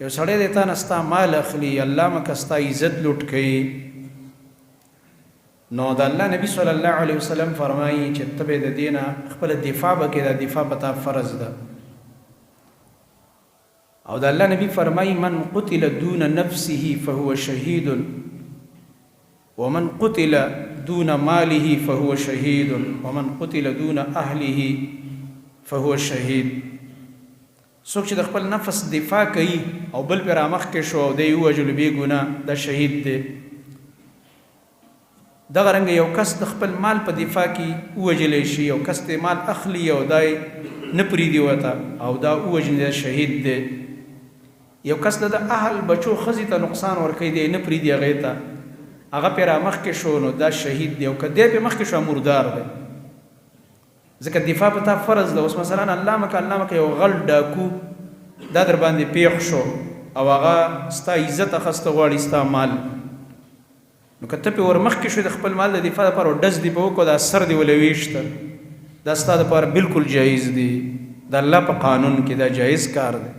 یو سړی دی تا نه ستا مال اخلي، الله مکه ستا عزت لوټ کوي، نو د الله نبی صلی الله علیه وسلم فرمایي چې ته به د دې نه خپله دفاع به کې، دا دفاع په تا فرض ده. او د الله نبی فرمایي من قتل دون نفسه فهو شهید ومن قتل دون ماله فهو شهید ومن قتل دون اهله فهو شهید. څوک چې د خپل نفس دفاع کوي او بل پې رامخکې شو او دی ووژلو بې ګناه، دا شهید دی. دغه رنګه یو کس د خپل مال په دفاع کې ووژلی شي، یو کس ته مال اخلي او دای نه پرېږدي ورته او دا ووژني، دا شهید دی. یو کس د اهل بچو ښځې ته نقصان ورکوي، دی نه پرېږدي هغې ته، هغه پې رامخکې شو نو دا شهید دی. او که دی پې مخکې شو مردار دی، ځکه دفاع په تا فرض ده. اوس مثلا الله مکه یو غل ډاکو دا در باندې پیښ شو او هغه ستا عزت اخسته غواړي، ستا مال، نو که ته پې ورمخکې شوې د خپل مال د دفاع دپاره ډز دې په وکړو، دا سر دې ولې ویشته، دا ستا دپاره بلکل جایز دی. د الله په قانون کې دا جایز کار دی.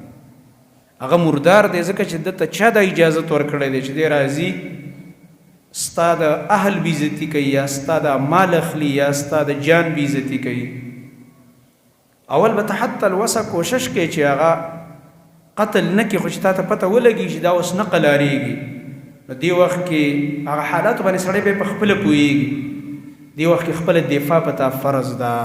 هغه مردار دی ځکه چې ده ته چا دا اجازت ورکړی دی چې دی راځي ستا د اهل بیزتی کوي، یا ستا د مال اخلي، یا ستا د جان بیزتی کوي. اول به ته حتی الوسع کوشش کوي چې هغه قتل نه کړي، خو چې تا ته پته ولګي چې دا اوس نه قلاریږي، نو دې وخت کې هغه حالاتو باندې سړی به په خپله پوهېږي، دې وخت کې خپله دفاع په تا فرض ده.